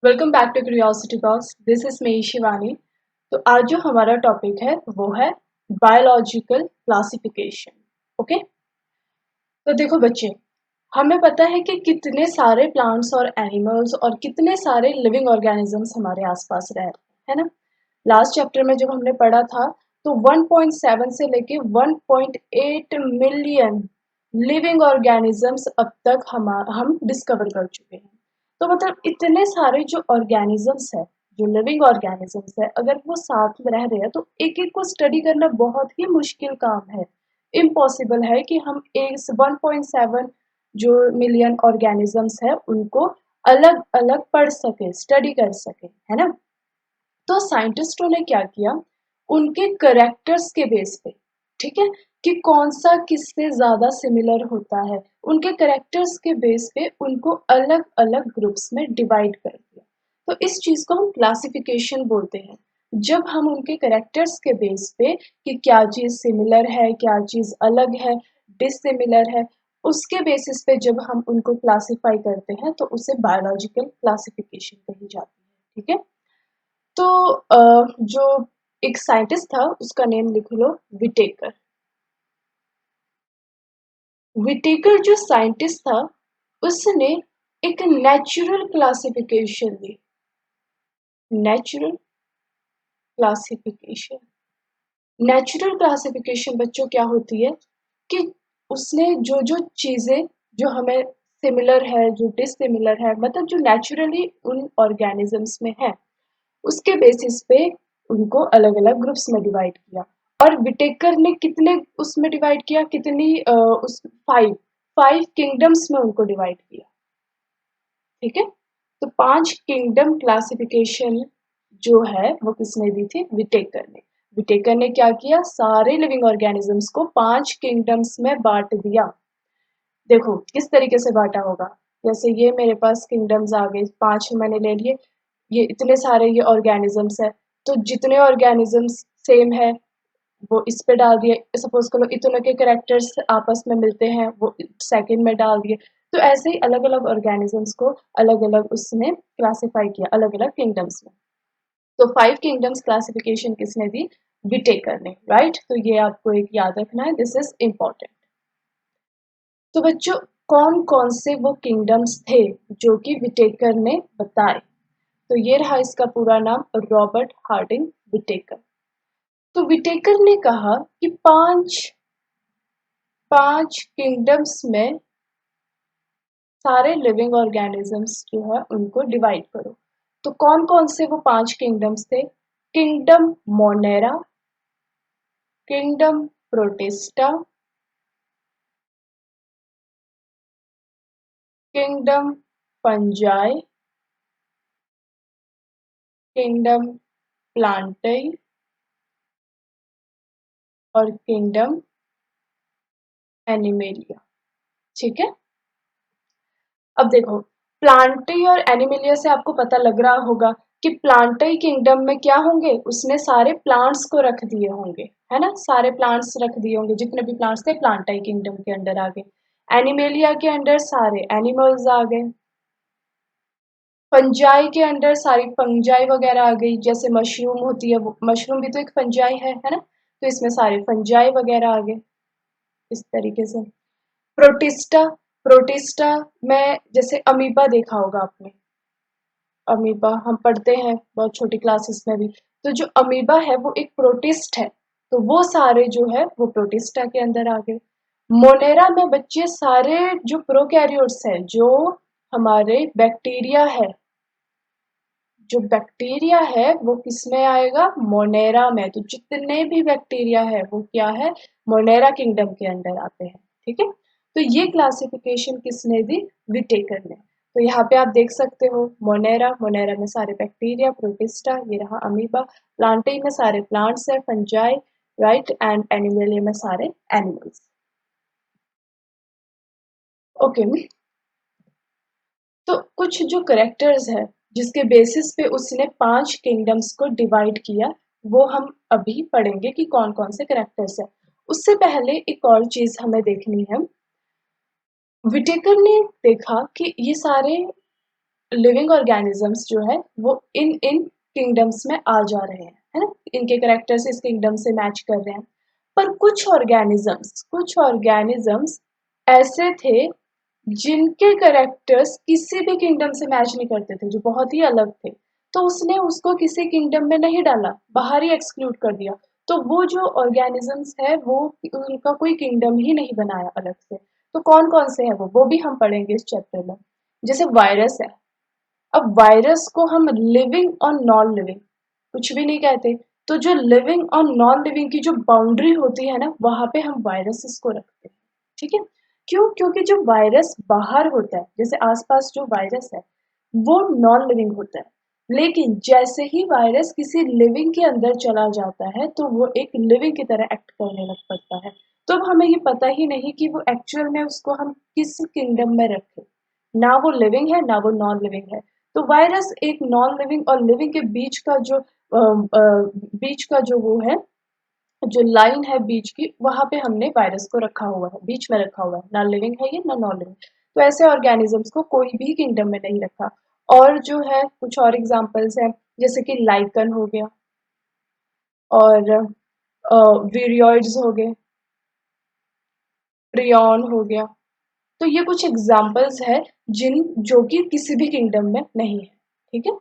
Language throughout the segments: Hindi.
Welcome back to curiosity box. This is me Shivani. तो आज जो हमारा टॉपिक है वो है बायोलॉजिकल क्लासिफिकेशन। ओके, तो देखो बच्चे, हमें पता है कि कितने सारे प्लांट्स और एनिमल्स और कितने सारे लिविंग ऑर्गेनिजम्स हमारे आसपास रह रहे हैं, है ना। लास्ट चैप्टर में जब हमने पढ़ा था तो 1.7 से लेके 1.8 मिलियन लिविंग ऑर्गेनिजम्स अब तक हम डिस्कवर कर चुके हैं। तो मतलब इतने सारे जो ऑर्गेनिजम्स है, जो लिविंग ऑर्गेनिजम्स है, अगर वो साथ में रह रहे हैं तो एक एक को स्टडी करना बहुत ही मुश्किल काम है। इम्पॉसिबल है कि हम एक 1.7 जो मिलियन ऑर्गेनिजम्स है उनको अलग अलग पढ़ सके, स्टडी कर सके, है ना। तो साइंटिस्टों ने क्या किया, उनके करेक्टर्स के बेस पे, ठीक है, कि कौन सा किससे ज्यादा सिमिलर होता है, उनके करेक्टर्स के बेस पे उनको अलग अलग ग्रुप्स में डिवाइड कर दिया। तो इस चीज को हम क्लासिफिकेशन बोलते हैं। जब हम उनके करेक्टर्स के बेस पे कि क्या चीज सिमिलर है, क्या चीज अलग है, डिसिमिलर है, उसके बेसिस पे जब हम उनको क्लासिफाई करते हैं तो उसे बायोलॉजिकल क्लासिफिकेशन कही जाती है, ठीक है। तो जो एक साइंटिस्ट था उसका नेम लिख लो, विटेकर। विटेकर जो साइंटिस्ट था उसने एक नेचुरल क्लासिफिकेशन दी। नेचुरल क्लासिफिकेशन, नेचुरल क्लासिफिकेशन बच्चों क्या होती है कि उसने जो जो चीजें जो हमें सिमिलर है, जो डिसिमिलर है, मतलब जो नेचुरली उन ऑर्गेनिजम्स में है, उसके बेसिस पे उनको अलग अलग ग्रुप्स में डिवाइड किया। और विटेकर ने कितने उसमें डिवाइड किया, कितनी उस फाइव फाइव किंगडम्स में उनको डिवाइड किया, ठीक है। तो 5 किंगडम क्लासिफिकेशन जो है वो किसने दी थी, विटेकर ने। विटेकर ने क्या किया, सारे लिविंग ऑर्गेनिजम्स को 5 किंगडम्स में बांट दिया। देखो किस तरीके से बांटा होगा, जैसे ये मेरे पास किंगडम्स आ गए, 5 मैंने ले लिए, ये इतने सारे ये ऑर्गेनिजम्स है, तो जितने ऑर्गेनिजम्स सेम है वो इस पे डाल दिए। सपोज करो इतनों के कैरेक्टर्स आपस में मिलते हैं, वो सेकंड में डाल दिए। तो ऐसे ही अलग अलग ऑर्गेनिजम्स को अलग अलग उसने क्लासिफाई किया अलग अलग किंगडम्स में। तो 5 किंगडम्स क्लासिफिकेशन किसने दी, विटेकर ने, राइट। तो ये आपको एक याद रखना है, दिस इज इम्पोर्टेंट। तो बच्चों, कौन कौन से वो किंगडम्स थे जो कि विटेकर ने बताए, तो ये रहा इसका पूरा नाम, रॉबर्ट हार्डिंग विटेकर। तो विटेकर ने कहा कि पांच पांच किंगडम्स में सारे लिविंग ऑर्गेनिजम्स जो है उनको डिवाइड करो। तो कौन कौन से वो 5 किंगडम्स थे, kingdom Monera, kingdom protista, kingdom fungi, kingdom प्लांटाई और किंगडम एनिमेलिया, ठीक है। अब देखो, प्लांटाई और एनिमेलिया से आपको पता लग रहा होगा कि प्लांटाई किंगडम में क्या होंगे, उसने सारे प्लांट्स को रख दिए होंगे, है ना, सारे प्लांट्स रख दिए होंगे, जितने भी प्लांट्स थे प्लांटाई किंगडम के अंडर आ गए। एनिमेलिया के अंडर सारे एनिमल्स आ गए। फंजाई के अंडर सारी फंजाई वगैरह आ गई, जैसे मशरूम होती है, वो मशरूम भी तो एक फंजाई है ना। तो इसमें सारे फंजाई वगैरह आ गए इस तरीके से। प्रोटिस्टा, प्रोटिस्टा में जैसे अमीबा देखा होगा आपने, अमीबा हम पढ़ते हैं बहुत छोटी क्लासेस में भी। तो जो अमीबा है वो एक प्रोटिस्ट है, तो वो सारे जो है वो प्रोटिस्टा के अंदर आ गए। मोनेरा में बच्चे सारे जो प्रोकैरियोट्स है, जो हमारे बैक्टीरिया है, जो बैक्टीरिया है वो किसमें आएगा, मोनेरा में। तो जितने भी बैक्टीरिया है वो क्या है, मोनेरा किंगडम के अंदर आते हैं, ठीक है। तो ये क्लासिफिकेशन किसने दी, विटेकर ने। तो यहाँ पे आप देख सकते हो, मोनेरा, मोनेरा में सारे बैक्टीरिया, प्रोटिस्टा, ये रहा अमीबा, प्लांटाई में सारे प्लांट्स है, फंजाई, राइट, एंड एनिमलिया में सारे एनिमल्स। ओके, तो कुछ जो करेक्टर्स है जिसके बेसिस पे उसने 5 किंगडम्स को डिवाइड किया, वो हम अभी पढ़ेंगे कि कौन कौन से करेक्टर्स है। उससे पहले एक और चीज हमें देखनी है। विटेकर ने देखा कि ये सारे लिविंग ऑर्गेनिजम्स जो है वो इन इन किंगडम्स में आ जा रहे हैं, है ना, इनके करेक्टर्स इस किंगडम से मैच कर रहे हैं। पर कुछ ऑर्गेनिजम्स ऐसे थे जिनके करेक्टर्स किसी भी किंगडम से मैच नहीं करते थे, जो बहुत ही अलग थे। तो उसने उसको किसी किंगडम में नहीं डाला, बाहर ही एक्सक्लूड कर दिया। तो वो जो ऑर्गेनिजम्स है वो उनका कोई किंगडम ही नहीं बनाया अलग से। तो कौन कौन से है वो भी हम पढ़ेंगे इस चैप्टर में। जैसे वायरस है। अब वायरस को हम लिविंग और नॉन लिविंग कुछ भी नहीं कहते। तो जो लिविंग और नॉन लिविंग की जो बाउंड्री होती है ना, वहां पे हम वायरसेस को रखते हैं। ठीक है। क्यों? क्योंकि जो वायरस बाहर होता है, जैसे आसपास जो वायरस है वो नॉन लिविंग होता है। लेकिन जैसे ही वायरस किसी लिविंग के अंदर चला जाता है तो वो एक लिविंग की तरह एक्ट करने लग पड़ता है। तो अब हमें ये पता ही नहीं कि वो एक्चुअल में उसको हम किस किंगडम में रखें। ना वो लिविंग है ना वो नॉन लिविंग है। तो वायरस एक नॉन लिविंग और लिविंग के बीच का जो वो है, जो लाइन है बीच की, वहां पे हमने वायरस को रखा हुआ है, बीच में रखा हुआ है। ना लिविंग है ये ना नॉन लिविंग। तो ऐसे ऑर्गेनिजम्स को कोई भी किंगडम में नहीं रखा। और जो है कुछ और एग्जांपल्स हैं, जैसे कि लाइकन हो गया और वीरियोइड्स हो गए, प्रियॉन हो गया। तो ये कुछ एग्जांपल्स है जिन जो कि किसी भी किंगडम में नहीं है। ठीक है।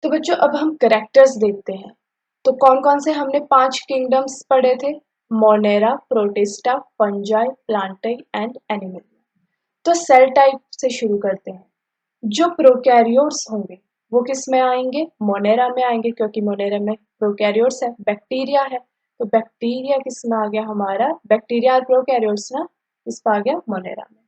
तो बच्चों अब हम करेक्टर्स देखते हैं। तो कौन कौन से हमने 5 किंगडम्स पढ़े थे? Monera, protista, fungi, प्लांटाई and Animalia. तो सेल टाइप से शुरू करते हैं। जो प्रोकैरियोट्स होंगे वो किस में आएंगे? मोनेरा में आएंगे, क्योंकि मोनेरा में प्रोकैरियोट्स है, बैक्टीरिया है। तो बैक्टीरिया किस में आ गया हमारा? बैक्टीरिया और प्रोकैरियोट्स ना, किस में आ गया? मोनेरा में।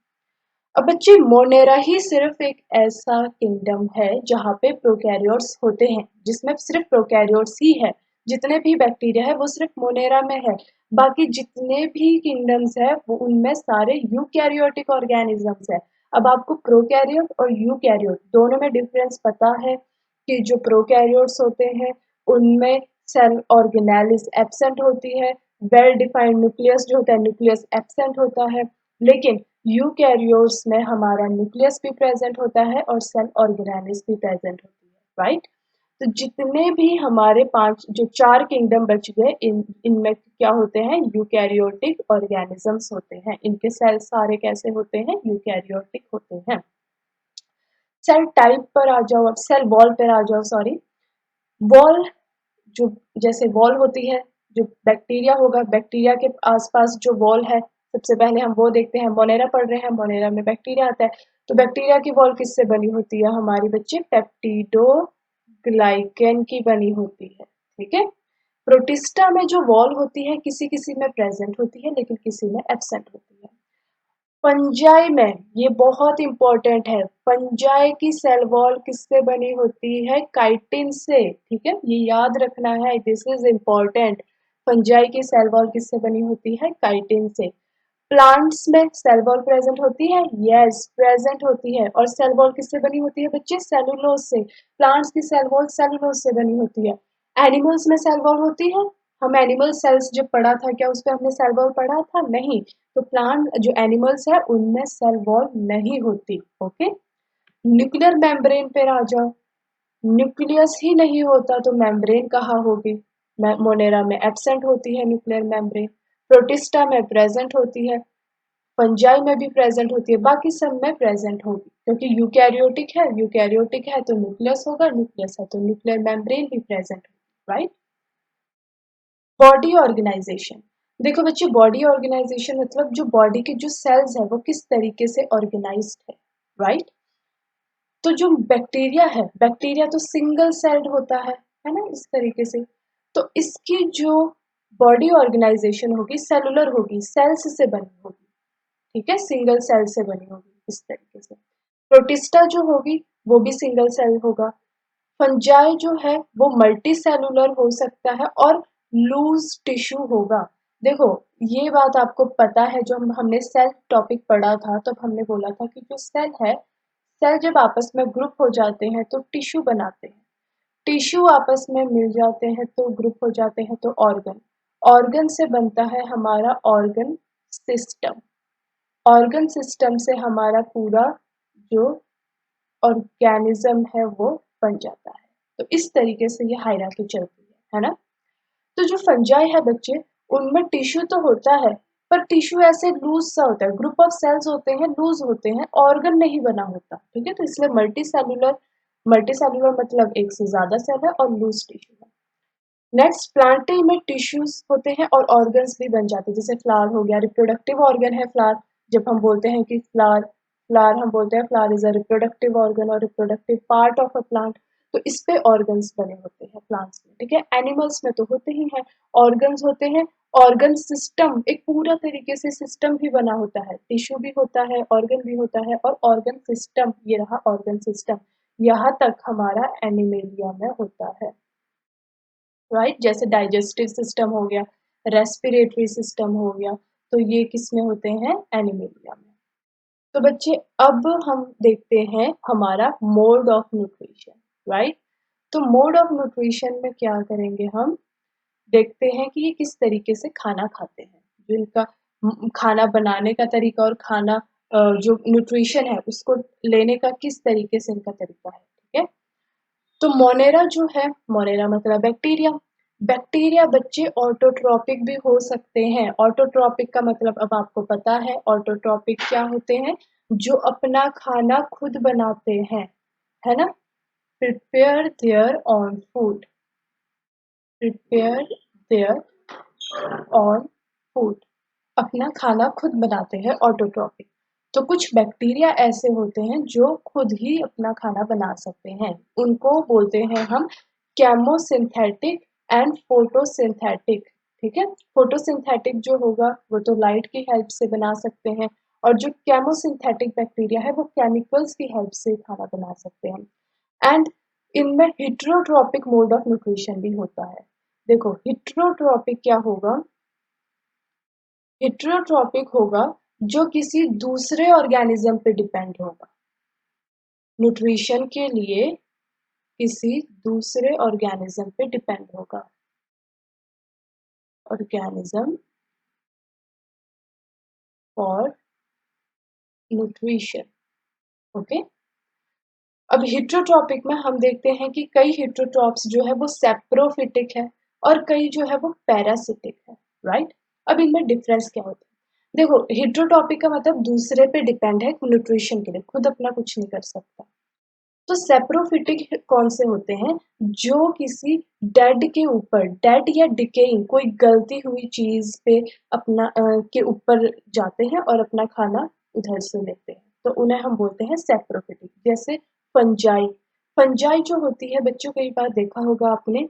अब बच्चे मोनेरा ही सिर्फ एक ऐसा किंगडम है जहाँ पे प्रोकैरियोट्स होते हैं, जिसमें सिर्फ प्रोकैरियोट्स ही है। जितने भी बैक्टीरिया है वो सिर्फ मोनेरा में है। बाकी जितने भी किंगडम्स है वो उनमें सारे यूकैरियोटिक ऑर्गेनिजम्स है। अब आपको प्रोकैरियोट और यूकैरियोट दोनों में डिफरेंस पता है कि जो प्रोकैरियोट्स होते हैं उनमें सेल ऑर्गेनेलिस एब्सेंट होती है। वेल डिफाइंड न्यूक्लियस जो होता है, न्यूक्लियस एब्सेंट होता है। लेकिन यूकैरियोट्स में हमारा न्यूक्लियस भी प्रेजेंट होता है और सेल ऑर्गेनेलिस भी प्रेजेंट होती है, राइट। तो जितने भी हमारे पांच जो चार किंगडम बच गए, इनमें क्या होते हैं? यूकैरियोटिक ऑर्गेनिजम्स होते हैं। इनके सेल सारे कैसे होते हैं? यूकैरियोटिक होते हैं। सेल टाइप पर आ जाओ, अब सेल वॉल पर आ जाओ, सॉरी। वॉल जो जैसे वॉल होती है, जो बैक्टीरिया होगा, बैक्टीरिया के आसपास जो वॉल है, सबसे पहले हम वो देखते हैं। मोनेरा पढ़ रहे हैं, मोनेरा में बैक्टीरिया आता है। तो बैक्टीरिया की वॉल किससे बनी होती है हमारी बच्चे? पेप्टिडो ग्लाइकेन की बनी होती है। ठीक है। प्रोटिस्टा में जो वॉल होती है किसी किसी में प्रेजेंट होती है लेकिन किसी में एब्सेंट होती है। फंजाई में, ये बहुत इंपॉर्टेंट है, फंजाई की सेल वॉल किससे बनी होती है? काइटिन से। ठीक है, ये याद रखना है, दिस इज इम्पोर्टेंट। फंजाई की सेल वॉल किससे बनी होती है? काइटिन से। प्लांट्स में सेल वॉल प्रेजेंट होती है, यस प्रेजेंट होती है। और सेल वॉल किससे बनी होती है बच्चे? सेलुलोज से। प्लांट्स की सेल वॉल सेलुलोज से बनी होती है। एनिमल्स में सेल वॉल होती है। हम एनिमल सेल्स जब पढ़ा था, क्या उस पर हमने सेल वॉल पढ़ा था? नहीं। तो प्लांट जो एनिमल्स है उनमें सेल वॉल नहीं होती। ओके। न्यूक्लियर मेम्ब्रेन पे आ जाओ। न्यूक्लियस ही नहीं होता तो मेम्ब्रेन कहाँ होगी? मोनेरा में एब्सेंट होती है न्यूक्लियर मेम्ब्रेन। प्रोटिस्टा में प्रेजेंट होती है। फंजाई में भी प्रेजेंट होती है, बाकी सब में प्रेजेंट होगी, क्योंकि यूकैरियोटिक है तो न्यूक्लियस होगा, न्यूक्लियस है तो न्यूक्लियर मेम्ब्रेन भी प्रेजेंट होगी, राइट। Body organisation. देखो बच्चे, बॉडी ऑर्गेनाइजेशन मतलब जो बॉडी के जो सेल्स है वो किस तरीके से ऑर्गेनाइज्ड है, राइट। तो जो बैक्टीरिया है, बैक्टीरिया तो सिंगल सेल्ड होता है ना, इस तरीके से। तो इसकी जो बॉडी ऑर्गेनाइजेशन होगी सेलुलर होगी, सेल्स से बनी होगी। ठीक है, सिंगल सेल से बनी होगी इस तरीके से। प्रोटिस्टा जो होगी वो भी सिंगल सेल होगा। फंजाई जो है वो मल्टी सेलुलर हो सकता है और लूज टिश्यू होगा। देखो, ये बात आपको पता है, जो हमने सेल टॉपिक पढ़ा था तब हमने बोला था कि जो सेल है, सेल जब आपस में ग्रुप हो जाते हैं तो टिश्यू बनाते हैं। टिश्यू आपस में मिल जाते हैं तो ग्रुप हो जाते हैं तो ऑर्गन। ऑर्गन से बनता है हमारा ऑर्गन सिस्टम। ऑर्गन सिस्टम से हमारा पूरा जो ऑर्गेनिज्म है वो बन जाता है। तो इस तरीके से ये हायरार्की चलती है ना। तो जो फंजाई है बच्चे, उनमें टिश्यू तो होता है, पर टिश्यू ऐसे लूज सा होता है, ग्रुप ऑफ सेल्स होते हैं, लूज होते हैं, ऑर्गन नहीं बना होता, ठीक है। तो इसलिए मल्टी सेलुलर मतलब एक से ज्यादा सेल है और लूज टिश्यू है। नेक्स्ट, प्लांटे में टिश्यूज होते हैं और ऑर्गन्स भी बन जाते हैं, जैसे फ्लावर हो गया, रिप्रोडक्टिव ऑर्गन है फ्लावर। जब हम बोलते हैं कि फ्लावर हम बोलते हैं flower is a reproductive organ और reproductive part of a plant. तो इस पे ऑर्गन्स बने होते हैं प्लांट्स में, ठीक है। एनिमल्स में तो होते ही हैं, ऑर्गन्स होते हैं। ऑर्गन सिस्टम एक पूरा तरीके से सिस्टम भी बना होता है, टिश्यू भी होता है, ऑर्गन भी होता है और ऑर्गन सिस्टम, ये रहा ऑर्गन सिस्टम। यहाँ तक हमारा एनिमेलिया में होता है, राइट। जैसे डाइजेस्टिव सिस्टम हो गया, रेस्पिरेटरी सिस्टम हो गया, तो ये किस में होते हैं, एनिमेलिया में। तो बच्चे अब हम देखते हैं हमारा मोड ऑफ न्यूट्रिशन, राइट। तो मोड ऑफ न्यूट्रिशन में क्या करेंगे, हम देखते हैं कि ये किस तरीके से खाना खाते हैं, जो इनका खाना बनाने का तरीका और खाना जो न्यूट्रिशन है उसको लेने का किस तरीके से इनका तरीका है, ठीक है। तो मोनेरा जो है, मोनेरा मतलब बैक्टीरिया। बैक्टीरिया बच्चे ऑटोट्रॉपिक भी हो सकते हैं। ऑटोट्रॉपिक का मतलब अब आपको पता है, ऑटोट्रॉपिक क्या होते हैं, जो अपना खाना खुद बनाते हैं, है ना। Prepare their on food, prepare their on food, अपना खाना खुद बनाते हैं, ऑटोट्रॉपिक। तो कुछ बैक्टीरिया ऐसे होते हैं जो खुद ही अपना खाना बना सकते हैं, उनको बोलते हैं हम केमोसिंथेटिक एंड फोटोसिंथेटिक, ठीक है। फोटोसिंथेटिक जो होगा वो तो लाइट की हेल्प से बना सकते हैं, और जो केमोसिंथेटिक बैक्टीरिया है वो केमिकल्स की हेल्प से खाना बना सकते हैं। एंड इनमें हिट्रोट्रॉपिक मोड ऑफ न्यूट्रिशन भी होता है। देखो हिट्रोट्रॉपिक क्या होगा, हिट्रोट्रॉपिक होगा जो किसी दूसरे ऑर्गेनिज्म पे डिपेंड होगा, न्यूट्रिशन के लिए किसी दूसरे ऑर्गेनिज्म पे डिपेंड होगा, ऑर्गेनिज्म फॉर न्यूट्रिशन, ओके। अब हिट्रोट्रॉपिक में हम देखते हैं कि कई हिट्रोट्रॉप्स जो है वो सेप्रोफिटिक है और कई जो है वो पैरासिटिक है, राइट। अब इनमें डिफरेंस क्या होता है, देखो हिट्रोट्रॉपिक का मतलब दूसरे पे डिपेंड है न्यूट्रिशन के लिए, खुद अपना कुछ नहीं कर सकता। तो सेप्रोफिटिक कौन से होते हैं, जो किसी डेड के ऊपर, डेड या डिकेइंग कोई गलती हुई चीज पे अपना के ऊपर जाते हैं और अपना खाना उधर से लेते हैं, तो उन्हें हम बोलते हैं सेप्रोफिटिक। जैसे फंजाई, फंजाई जो होती है बच्चों, कई बार देखा होगा आपने,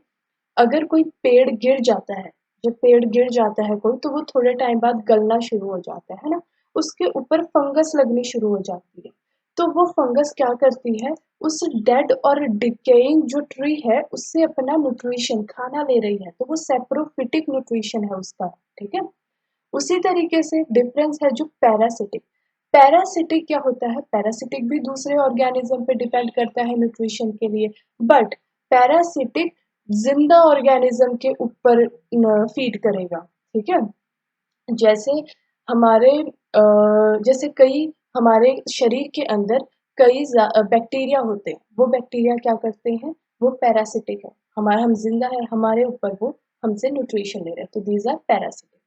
अगर कोई पेड़ गिर जाता है, जब पेड़ गिर जाता है कोई, तो वो थोड़े टाइम बाद गलना शुरू हो जाता है ना, उसके ऊपर फंगस लगनी शुरू हो जाती है। तो वो फंगस क्या करती है, उस डेड और डिकेइंग जो ट्री है उससे अपना न्यूट्रिशन खाना ले रही है, तो वो सेप्रोफिटिक न्यूट्रिशन है उसका, ठीक है। उसी तरीके से डिफरेंस है जो पैरासिटिक, पैरासिटिक क्या होता है, पैरासिटिक भी दूसरे ऑर्गेनिज्म पे डिपेंड करता है न्यूट्रिशन के लिए, बट पैरासिटिक जिंदा ऑर्गेनिज्म के ऊपर फीड करेगा, ठीक है। जैसे हमारे जैसे कई हमारे शरीर के अंदर कई बैक्टीरिया होते हैं, वो बैक्टीरिया क्या करते हैं, वो पैरासिटिक है, हमारा हम जिंदा है, हमारे ऊपर वो हमसे न्यूट्रिशन ले रहे हैं, तो दीज आर पैरासिटिक।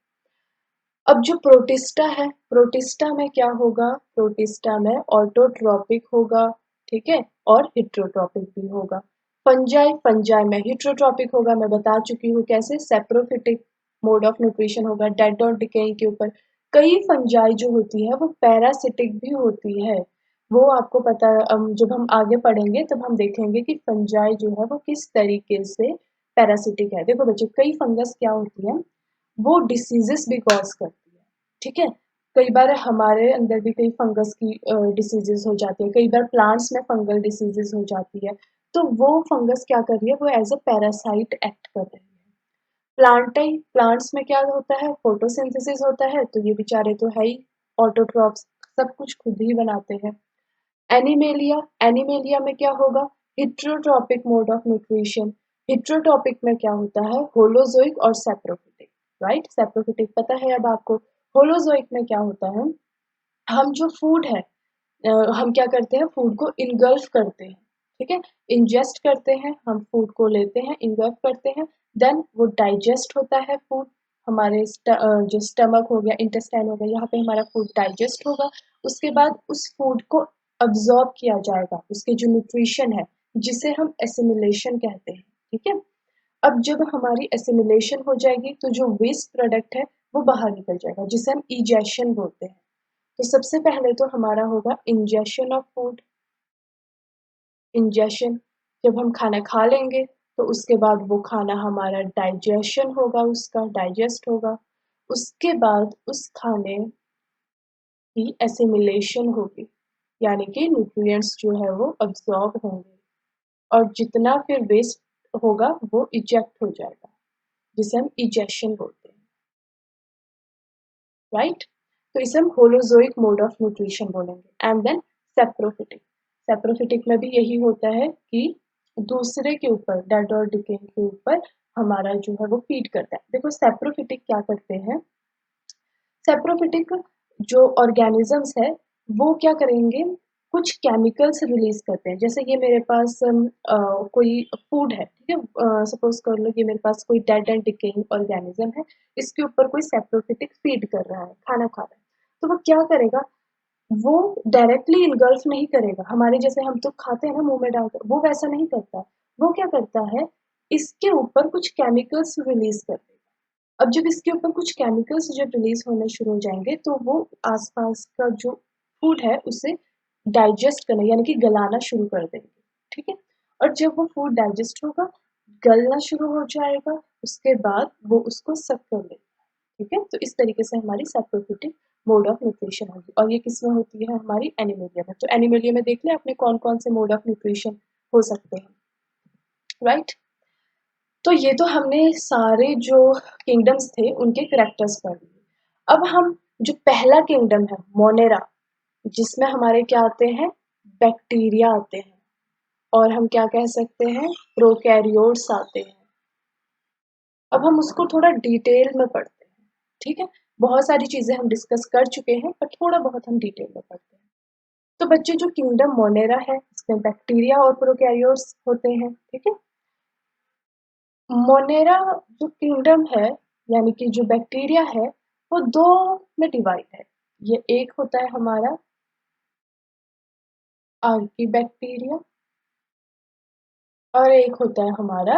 अब जो प्रोटिस्टा है, प्रोटिस्टा में क्या होगा, प्रोटिस्टा में ऑटोट्रॉपिक होगा, ठीक है, और हिट्रोट्रॉपिक भी होगा। फंजाई, फंजाई में हिट्रोट्रॉपिक होगा, मैं बता चुकी हूँ कैसे, सेप्रोफिटिक मोड ऑफ न्यूट्रिशन होगा डेड और डिकेइंग के ऊपर। कई फंजाई जो होती है वो पैरासिटिक भी होती है, वो आपको पता है, जब हम आगे पढ़ेंगे तब हम देखेंगे कि फंजाई जो है वो किस तरीके से पैरासिटिक है। देखो बच्चों, कई फंगस क्या होती है, वो डिसीजेस भी कॉज करती है, ठीक है। कई बार हमारे अंदर भी कई फंगस की डिसीजेस हो जाती है, कई बार प्लांट्स में फंगल डिसीजेस हो जाती है, तो वो फंगस क्या कर रही है, वो एज अ पैरासाइट एक्ट कर रही है। प्लांट्स में क्या होता है, फोटोसिंथेसिस होता है, तो ये बेचारे तो है ही ऑटोट्रॉप्स, सब कुछ खुद ही बनाते हैं। एनिमेलिया, एनिमेलिया में क्या होगा, heterotrophic mode of nutrition. Heterotrophic में क्या होता है, होलोजोइक और सेप्रोफिटिक, राइट। सेप्रोफिटिक पता है अब आपको, होलोजोइक में क्या होता है, हम जो फूड है हम क्या करते हैं, फूड को इनगल्फ करते हैं, ठीक है, इंजेस्ट करते हैं, हम फूड को लेते हैं, इनगल्फ करते हैं, देन वो डाइजेस्ट होता है फूड, हमारे जो स्टमक हो गया, इंटेस्टाइन हो गया, यहाँ पे हमारा फूड डाइजेस्ट होगा। उसके बाद उस फूड को अब्जॉर्ब किया जाएगा, उसके जो न्यूट्रिशन है जिसे हम एसिमिलेशन कहते हैं, ठीक है। अब जब हमारी एसिमिलेशन हो जाएगी तो जो वेस्ट प्रोडक्ट है वो बाहर निकल जाएगा, जिसे हम इजेशन बोलते हैं। तो सबसे पहले तो हमारा होगा इंजेशन ऑफ फूड। इंजेशन, जब हम खाना खा लेंगे तो उसके बाद वो खाना हमारा डाइजेशन होगा, उसका डाइजेस्ट होगा। उसके बाद उस खाने की एसिमिलेशन होगी, यानी कि न्यूट्रिएंट्स जो है वो अब्सॉर्ब होंगे, और जितना फिर वेस्ट होगा वो इजेक्ट हो जाएगा, जिसे हम इजेक्शन बोलते हैं, राइट। तो इसे हम होलोजोइक मोड ऑफ न्यूट्रिशन बोलेंगे। And then saprophytic. सेप्रोफिटिक में भी यही होता है कि दूसरे के ऊपर, डेड और डिकेइंग के ऊपर हमारा जो है वो फीड करता है। देखो सेप्रोफिटिक क्या करते हैं, सेप्रोफिटिक जो ऑर्गेनिजम्स है वो क्या करेंगे, कुछ केमिकल्स रिलीज करते हैं। जैसे ये मेरे पास कोई फूड है, ठीक है, सपोज कर लो ये मेरे पास कोई डेड एंड डिकेइंग ऑर्गेनिज्म है, इसके ऊपर कोई सेप्रोफिटिक फीड कर रहा है, खाना खा रहा है, तो वो क्या करेगा, वो डायरेक्टली इनगल्फ नहीं करेगा, हमारे जैसे हम तो खाते हैं ना मुंह में डालकर, वो वैसा नहीं करता। वो क्या करता है, इसके ऊपर कुछ केमिकल्स रिलीज कर देगा। अब जब इसके ऊपर कुछ केमिकल्स जब रिलीज होने शुरू हो जाएंगे तो वो आसपास का जो फूड है उसे डाइजेस्ट करना यानी कि गलाना शुरू कर देंगे, ठीक है। और जब वो फूड डाइजेस्ट होगा, गलना शुरू हो जाएगा, उसके बाद वो उसको सक कर लेगा, ठीक है। तो इस तरीके से हमारी सैप्रोफिटिक मोड ऑफ न्यूट्रिशन होगी, और ये किसमें होती है, हमारी एनिमेलिया में। तो एनिमेलिया में देख लें आपने कौन कौन से मोड ऑफ न्यूट्रिशन हो सकते हैं, राइट। तो ये तो हमने सारे जो किंगडम्स थे उनके करेक्टर्स पढ़ लिए। अब हम जो पहला किंगडम है मोनेरा, जिसमें हमारे क्या आते हैं, बैक्टीरिया आते हैं, और हम क्या कह सकते हैं, प्रोकैरियोट्स आते हैं। अब हम उसको थोड़ा डिटेल में पढ़ते हैं, ठीक है। बहुत सारी चीजें हम डिस्कस कर चुके हैं पर थोड़ा बहुत हम डिटेल में पढ़ते हैं। तो बच्चे जो किंगडम मोनेरा है इसमें बैक्टीरिया और प्रोकैरियोट्स होते हैं, ठीक है। मोनेरा जो किंगडम है यानी कि जो बैक्टीरिया है वो दो में डिवाइड है। ये एक होता है हमारा आर्की बैक्टीरिया और एक होता है हमारा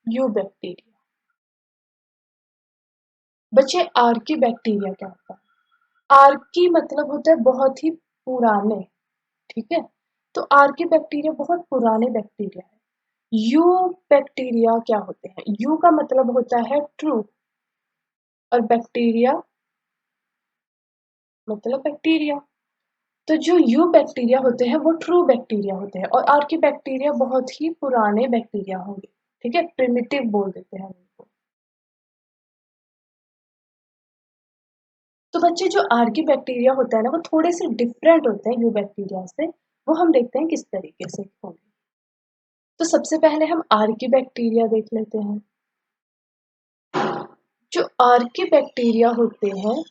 यू बैक्टीरिया। बच्चे आर्की बैक्टीरिया क्या होता है, आर्की मतलब होता है बहुत ही पुराने, ठीक है। तो आर्की बैक्टीरिया बहुत पुराने बैक्टीरिया है। यू बैक्टीरिया क्या होते हैं, यू का मतलब होता है ट्रू, और बैक्टीरिया मतलब बैक्टीरिया। तो जो यू बैक्टीरिया होते हैं वो ट्रू बैक्टीरिया होते हैं, और आर्की बैक्टीरिया बहुत ही पुराने बैक्टीरिया होंगे, ठीक है, प्रिमिटिव बोल देते हैं उनको। तो बच्चे जो आर्की बैक्टीरिया होता है ना वो थोड़े से डिफरेंट होते हैं यू बैक्टीरिया से, वो हम देखते हैं किस तरीके से होंगे। तो सबसे पहले हम आर्की बैक्टीरिया देख लेते हैं। जो आर्की बैक्टीरिया होते हैं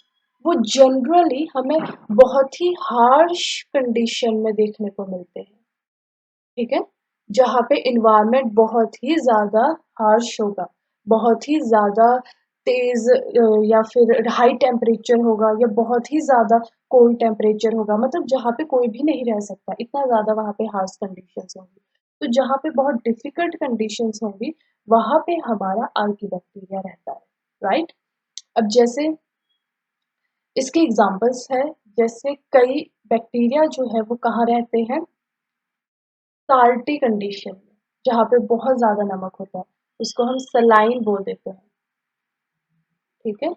वो जनरली हमें बहुत ही हार्श कंडीशन में देखने को मिलते हैं, ठीक है, जहाँ पे इन्वायरमेंट बहुत ही ज़्यादा हार्श होगा, बहुत ही ज़्यादा तेज़ या फिर हाई टेम्परेचर होगा, या बहुत ही ज़्यादा कोल्ड टेम्परेचर होगा, मतलब जहाँ पे कोई भी नहीं रह सकता, इतना ज़्यादा वहाँ पे हार्श कंडीशंस होंगी। तो जहाँ पे बहुत डिफिकल्ट कंडीशंस होंगी वहाँ पे हमारा आर्की बैक्टीरिया रहता है, राइट। अब जैसे इसके एग्जांपल्स है, जैसे कई बैक्टीरिया जो है वो कहाँ रहते हैं, साल्टी कंडीशन में, जहाँ पे बहुत ज़्यादा नमक होता है, उसको हम सलाइन बोल देते हैं, ठीक है।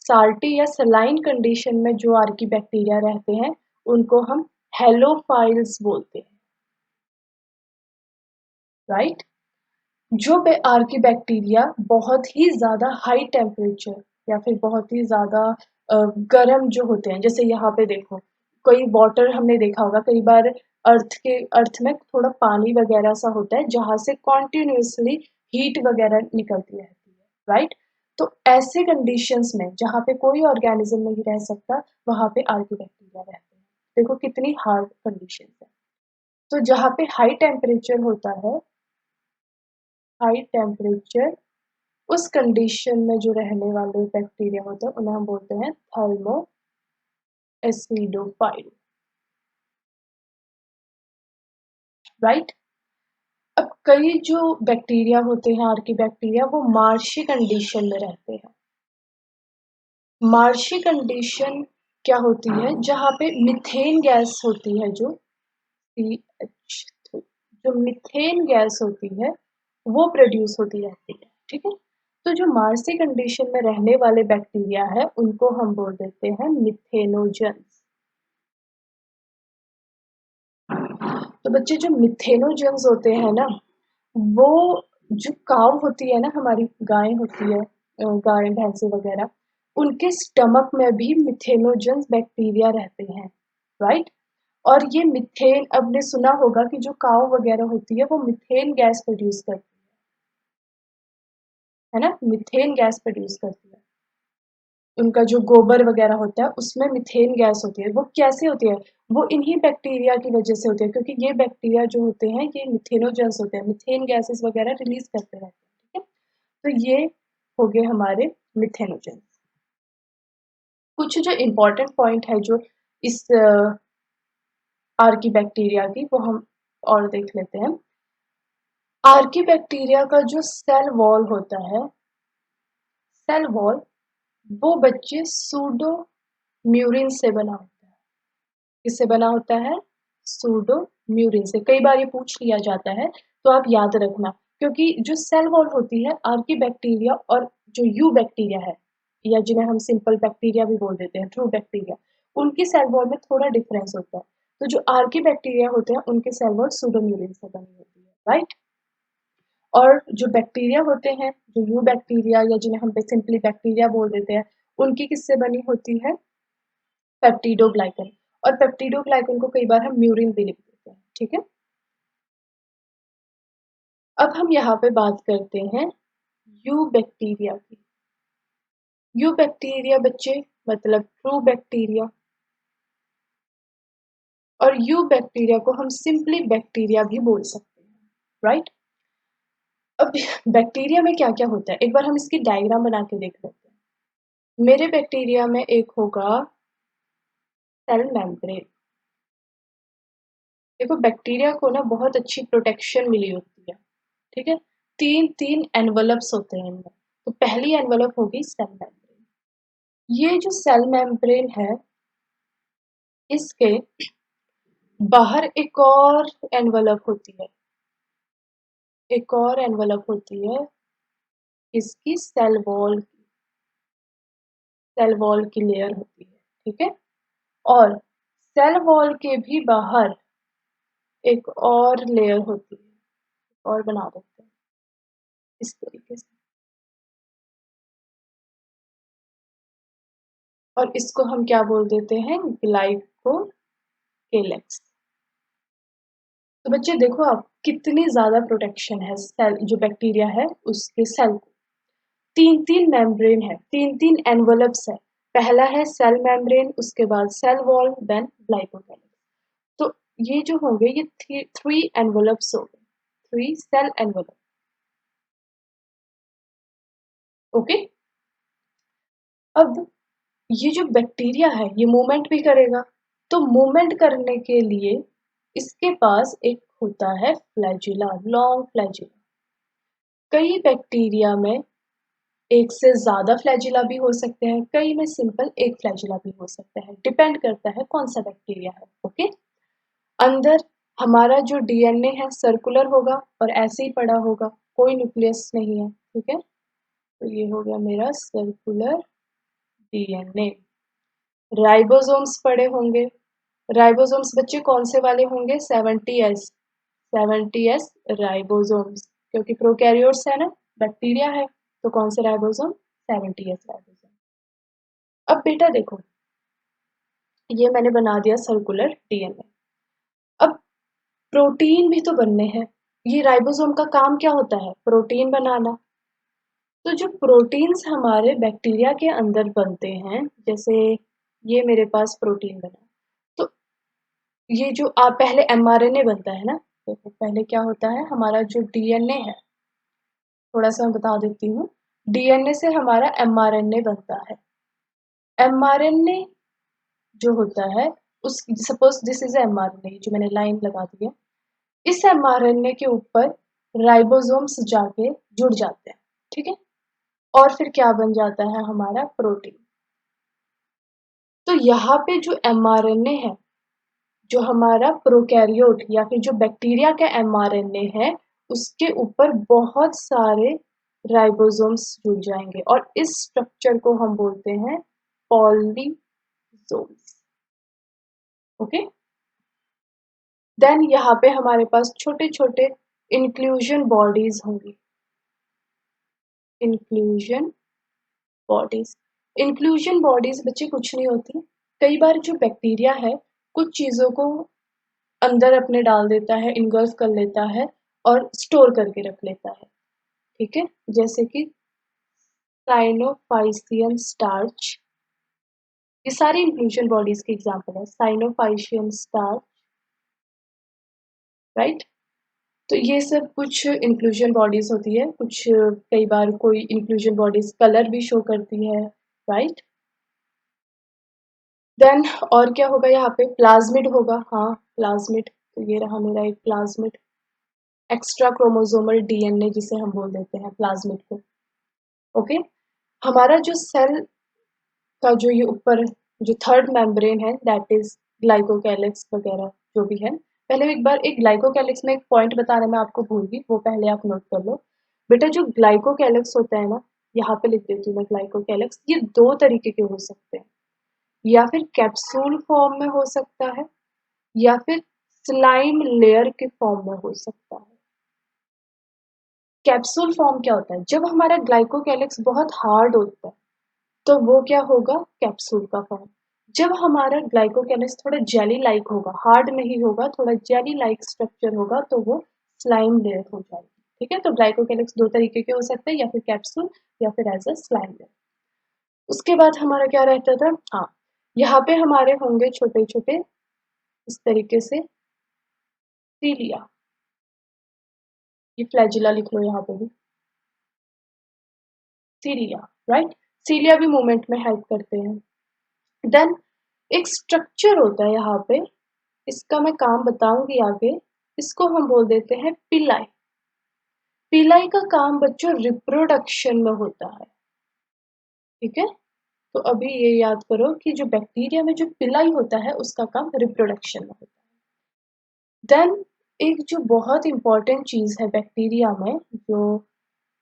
साल्टी या सलाइन कंडीशन में जो आर्की बैक्टीरिया रहते हैं उनको हम हेलोफाइल्स बोलते हैं, राइट। जो आर्की बैक्टीरिया बहुत ही ज़्यादा हाई टेम्परेचर या फिर बहुत ही ज़्यादा गर्म जो होते हैं, जैसे यहाँ पे देखो कोई वाटर हमने देखा होगा कई बार, अर्थ में थोड़ा पानी वगैरह सा होता है जहाँ से कॉन्टिन्यूसली हीट वगैरह निकलती रहती है, राइट। तो ऐसे कंडीशंस में जहाँ पे कोई ऑर्गेनिज्म नहीं रह सकता, वहाँ पे आर्किबैक्टीरिया रहते हैं। देखो कितनी हार्ड कंडीशंस है। तो जहाँ पे हाई टेम्परेचर होता है, हाई टेम्परेचर, उस कंडीशन में जो रहने वाले बैक्टीरिया होते हैं उन्हें हम बोलते हैं थर्मो एसिडोफाइल, राइट। अब कई जो बैक्टीरिया होते हैं आर्किबैक्टीरिया, वो मार्शी कंडीशन में रहते हैं। मार्शी कंडीशन क्या होती है? जहाँ पे मिथेन गैस होती है, जो CH3, जो मिथेन गैस होती है वो प्रोड्यूस होती रहती है, ठीक है। तो जो मार्सी कंडीशन में रहने वाले बैक्टीरिया है उनको हम बोल देते हैं मिथेनोजेंस। तो बच्चे जो मिथेनोजेंस होते हैं ना, वो जो काव होती है ना, हमारी गाय होती है, गाय भैंसे वगैरह, उनके स्टमक में भी मिथेनोजेंस बैक्टीरिया रहते हैं, राइट। और ये मिथेन, अब ने सुना होगा कि जो काव वगैरह होती है वो मिथेन गैस प्रोड्यूस करती है ना, मिथेन गैस प्रोड्यूस करती है। उनका जो गोबर वगैरह होता है उसमें मिथेन गैस होती है। वो कैसे होती है? वो इन्हीं बैक्टीरिया की वजह से होती है, क्योंकि ये बैक्टीरिया जो होते हैं ये मिथेनोजेंस होते हैं, मिथेन गैसेस वगैरह रिलीज करते रहते हैं, ठीक है। तो ये हो गए हमारे मिथेनोजेंस। कुछ जो इम्पोर्टेंट पॉइंट है जो इस आर्किबैक्टीरिया की, वो हम और देख लेते हैं। आर्किबैक्टीरिया का जो सेल वॉल होता है, सेल वॉल, वो बच्चे सूडो म्यूरिन से बना होता है। किससे बना होता है? सूडो म्यूरिन से। कई बार ये पूछ लिया जाता है, तो आप याद रखना, क्योंकि जो सेल वॉल होती है आर्किबैक्टीरिया और जो यू बैक्टीरिया है, या जिन्हें हम सिंपल बैक्टीरिया भी बोल देते हैं, ट्रू बैक्टीरिया, उनकी सेल वॉल में थोड़ा डिफरेंस होता है। तो जो आर्किबैक्टीरिया होते हैं उनके सेल वॉल सूडो म्यूरिन से बनी होती है, राइट। और जो बैक्टीरिया होते हैं, जो यू बैक्टीरिया या जिन्हें हम सिंपली बैक्टीरिया बोल देते हैं, उनकी किससे बनी होती है? पेप्टिडोग्लाइकन। और पेप्टिडोग्लाइकन को कई बार हम म्यूरिन भी लिख देते हैं, ठीक है। अब हम यहाँ पे बात करते हैं यू बैक्टीरिया की। यू बैक्टीरिया बच्चे मतलब ट्रू बैक्टीरिया, और यू बैक्टीरिया को हम सिंपली बैक्टीरिया भी बोल सकते हैं, राइट। अब बैक्टीरिया में क्या क्या होता है, एक बार हम इसकी डायग्राम बना के देख लेते हैं। मेरे बैक्टीरिया में एक होगा सेल मेम्ब्रेन। देखो बैक्टीरिया को ना बहुत अच्छी प्रोटेक्शन मिली होती है, ठीक है। तीन तीन एनवलप्स होते हैं इनमें। तो पहली एनवलप होगी सेल मेम्ब्रेन। ये जो सेल मेम्ब्रेन है, इसके बाहर एक और एनवलप होती है, एक और एनवलप होती है इसकी सेल वॉल की लेयर होती है, ठीक है। और सेल वॉल के भी बाहर एक और लेयर होती है, और बना देते हैं इस तरीके से, और इसको हम क्या बोल देते हैं? ग्लाइकोकेलेक्स। तो बच्चे देखो आप, कितनी ज्यादा प्रोटेक्शन है सेल, जो बैक्टीरिया है उसके सेल को। तीन तीन मेम्ब्रेन है, तीन तीन एनवलप्स है। पहला है सेल मेम्ब्रेन, उसके बाद सेल वॉल, देन ग्लाइकोकेलेक्स। तो ये जो होंगे ये थ्री एनवलप्स हो गए, थ्री सेल एनवलप, ओके। अब ये जो बैक्टीरिया है ये मूवमेंट भी करेगा, तो मूवमेंट करने के लिए इसके पास एक होता है फ्लैजिला, लॉन्ग फ्लैजिला। कई बैक्टीरिया में एक से ज्यादा फ्लैजिला भी हो सकते हैं, कई में सिंपल एक फ्लैजिला भी हो सकता है, डिपेंड करता है कौन सा बैक्टीरिया है, ओके। अंदर हमारा जो डीएनए है सर्कुलर होगा और ऐसे ही पड़ा होगा, कोई न्यूक्लियस नहीं है, ठीक है। तो ये हो गया मेरा सर्कुलर डीएनए। राइबोसोम्स पड़े होंगे। राइबोसोम्स बच्चे कौन से वाले होंगे? 70S, 70S राइबोसोम्स, क्योंकि प्रोकैरियोट्स है ना, बैक्टीरिया है, तो कौन से राइबोसोम? 70S ribosome. अब बेटा देखो, ये मैंने बना दिया सर्कुलर डीएनए। अब प्रोटीन भी तो बनने हैं। ये राइबोसोम का काम क्या होता है? प्रोटीन बनाना। तो जो प्रोटीन्स हमारे बैक्टीरिया के अंदर बनते हैं, जैसे ये मेरे पास प्रोटीन बना, तो ये जो आप पहले एमआरएनए बनता है ना, देखो पहले क्या होता है, हमारा जो डीएनए है, थोड़ा सा मैं बता देती हूँ। डीएनए से हमारा एमआरएनए बनता है। एमआरएनए जो होता है, उस सपोज दिस इज एमआरएनए जो मैंने लाइन लगा दी है, इस एमआरएनए के ऊपर राइबोसोम्स जाके जुड़ जाते हैं, ठीक है, और फिर क्या बन जाता है हमारा प्रोटीन। तो यहाँ पे जो एमआरएनए है, जो हमारा प्रोकैरियोट या फिर जो बैक्टीरिया का एमआरएनए है, उसके ऊपर बहुत सारे राइबोसोम्स जुड़ जाएंगे और इस स्ट्रक्चर को हम बोलते हैं पॉलीसोम्स। ओके, देन यहाँ पे हमारे पास छोटे छोटे इंक्लूजन बॉडीज होंगी। इंक्लूजन बॉडीज, इंक्लूजन बॉडीज बच्चे कुछ नहीं होती। कई बार जो बैक्टीरिया है कुछ चीजों को अंदर अपने डाल देता है, इन्गल्फ कर लेता है और स्टोर करके रख लेता है, ठीक है, जैसे कि साइनोफाइसियन स्टार्च, ये सारी इंक्लूजन बॉडीज के एग्जांपल है। साइनोफाइशियन स्टार्च, राइट। तो ये सब कुछ इंक्लूजन बॉडीज होती है। कुछ कई बार कोई इंक्लूजन बॉडीज कलर भी शो करती है, राइट। देन और क्या होगा, यहाँ पे प्लाज्मिड होगा। हाँ, प्लाज्मिड, तो ये रहा मेरा एक प्लाज्मिड, एक्स्ट्रा क्रोमोसोमल डीएनए जिसे हम बोल देते हैं प्लाज्मिड को। ओके, हमारा जो सेल का जो ये ऊपर जो थर्ड मेम्ब्रेन है, दैट इज ग्लाइकोकैलिक्स वगैरह जो भी है। पहले एक बार एक ग्लाइकोकैलिक्स में एक पॉइंट बताने में आपको भूल गई, वो पहले आप नोट कर लो बेटा। जो ग्लाइकोकैलिक्स होता है ना, यहाँ पे लिख देती हूँ मैं ग्लाइकोकैलिक्स, ये दो तरीके के हो सकते हैं। या फिर कैप्सूल फॉर्म में हो सकता है या फिर स्लाइम लेयर के फॉर्म में हो सकता है। कैप्सूल फॉर्म क्या होता है, जब हमारा ग्लाइकोकैलिक्स बहुत हार्ड होता है तो वो क्या होगा, कैप्सूल का फॉर्म। जब हमारा ग्लाइकोकैलिक्स थोड़ा जेली लाइक होगा, हार्ड नहीं होगा, थोड़ा जेली लाइक स्ट्रक्चर होगा, तो वो स्लाइम लेयर हो जाएगी, ठीक है। तो ग्लाइकोकैलिक्स दो तरीके के हो सकते हैं, या फिर कैप्सूल या फिर एज अ स्लाइम लेयर। उसके बाद हमारा क्या रहता था, हाँ, यहाँ पे हमारे होंगे छोटे छोटे इस तरीके से सीलिया, ये फ्लैजिला लिख लो यहाँ पे भी, सीलिया, राइट। सीलिया भी मूवमेंट में हेल्प करते हैं। देन एक स्ट्रक्चर होता है यहाँ पे, इसका मैं काम बताऊंगी आगे, इसको हम बोल देते हैं पिलाई। पिलाई का काम बच्चों रिप्रोडक्शन में होता है, ठीक है। तो अभी ये याद करो कि जो बैक्टीरिया में जो पिलाई होता है उसका काम रिप्रोडक्शन में होता है। देन एक जो बहुत इंपॉर्टेंट चीज है बैक्टीरिया में जो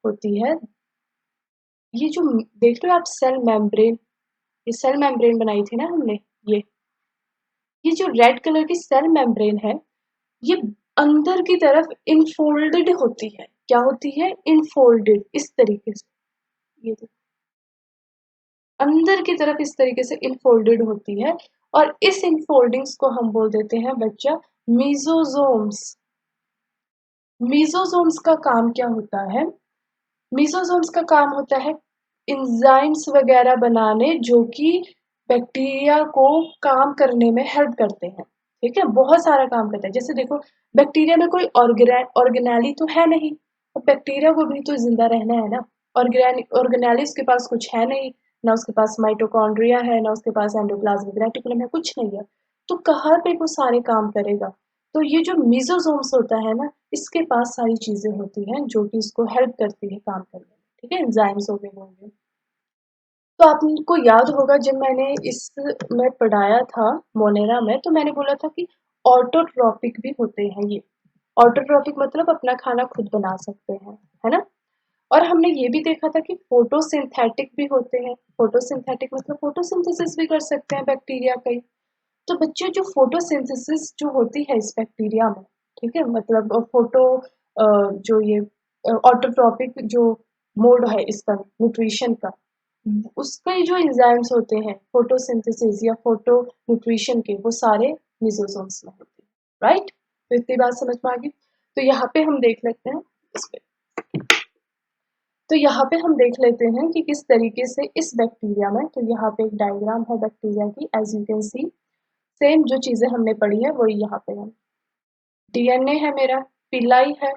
होती है, ये जो देख रहे हो आप सेल मेम्ब्रेन, ये सेल मेम्ब्रेन बनाई थी ना हमने, ये ये जो रेड कलर की सेल मेम्ब्रेन है, ये अंदर की तरफ इनफोल्डेड होती है। क्या होती है, इनफोल्डेड, इस तरीके से, ये देखो अंदर की तरफ इस तरीके से इनफोल्डेड होती है। और इस इनफोल्डिंग्स को हम बोल देते हैं बच्चा मीजोजोम्स। मीजोजोम्स का काम क्या होता है, मीजोजोम्स का काम होता है इंजाइम्स वगैरह बनाने, जो कि बैक्टीरिया को काम करने में हेल्प करते हैं, ठीक है, बहुत सारा काम करता है। जैसे देखो, बैक्टीरिया में कोई ऑर्गेनेली तो है नहीं, और बैक्टीरिया को भी तो जिंदा रहना है ना। ऑर्गेनेली उसके पास कुछ है नहीं, ना उसके पास माइटोकॉन्ड्रिया है, ना उसके पास एंडोप्लाज्मिक रेटिकुलम है, कुछ नहीं है। तो कहाँ पे वो सारे काम करेगा, तो ये जो मीजोजोम्स होता है ना, इसके पास सारी चीजें होती हैं जो कि इसको हेल्प करती है काम करने में, ठीक है, एंजाइम्स हो गए होंगे। तो आपको याद होगा जब मैंने इस में पढ़ाया था मोनेरा में, तो मैंने बोला था कि ऑटोट्रॉपिक भी होते हैं ये। ऑटोट्रॉपिक मतलब अपना खाना खुद बना सकते हैं, है ना। और हमने ये भी देखा था कि फोटोसिंथेटिक भी होते हैं। फोटोसिंथेटिक मतलब फोटोसिंथेसिस भी कर सकते हैं बैक्टीरिया कई। तो बच्चे जो फोटोसिंथेसिस जो होती है इस बैक्टीरिया में, ठीक है, मतलब फोटो जो ये ऑटोट्रॉपिक जो मोड है इसका न्यूट्रिशन का, उसके जो एंजाइम्स होते हैं फोटोसिंथेसिस या फोटो न्यूट्रिशन के, वो सारे लिसोसोम्स में होते हैं, राइट। तो इतनी बात समझ में आ गई। तो यहाँ पे हम देख लेते हैं इस पे, तो यहाँ पे हम देख लेते हैं कि किस तरीके से इस बैक्टीरिया में, तो यहाँ पे एक डायग्राम है बैक्टीरिया की, as you can see same जो चीजें हमने पढ़ी है वही यहाँ पे है। डीएनए है मेरा, पिलाई है,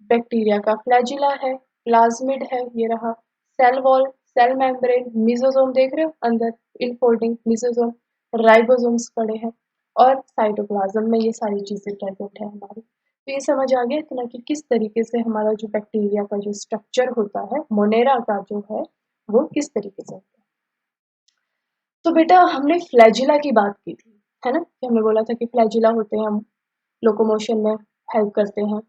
बैक्टीरिया का फ्लैजिला है, प्लाज्मिड है, ये रहा, सेल वॉल, सेल मेम्ब्रेन, मिजोसोम देख रहे हो अंदर इनफोल्डिंग मिजोसोम, राइबोसोम्स पड़े हैं और साइटोप्लाज्म में ये सारी चीजें प्रेजेंट है हमारी। तो ये समझ आ गया इतना कि किस तरीके से हमारा जो बैक्टीरिया का जो स्ट्रक्चर होता है, मोनेरा का जो है वो किस तरीके से होता है। तो बेटा हमने फ्लैजिला की बात की थी, है ना, कि हमने बोला था कि फ्लैजिला होते हैं, हम लोकोमोशन में हेल्प करते हैं।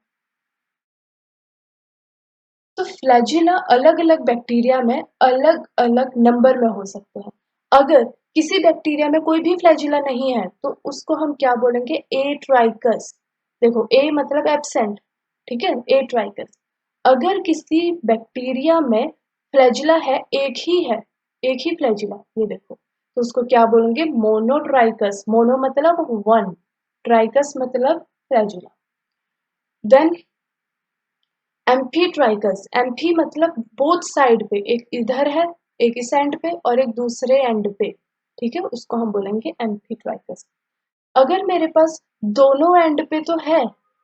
तो फ्लैजिला अलग अलग बैक्टीरिया में अलग अलग नंबर में हो सकते हैं। अगर किसी बैक्टीरिया में कोई भी फ्लैजिला नहीं है तो उसको हम क्या बोलेंगे, ए ट्राइकस। देखो ए मतलब एब्सेंट, ठीक है, ए ट्राइकस। अगर किसी बैक्टीरिया में फ्लैजिला है, एक ही फ्लैजिला, ये देखो, तो उसको क्या बोलेंगे, मोनोट्राइकस। मोनो मतलब वन, ट्राइकस मतलब फ्लैजिला। देन एम्फीट्राइकस, एम्फी मतलब बोथ साइड पे, एक इधर है, एक इस एंड पे और एक दूसरे एंड पे, ठीक है, उसको हम बोलेंगे एम्फीट्राइकस। अगर मेरे पास दोनों एंड पे तो है,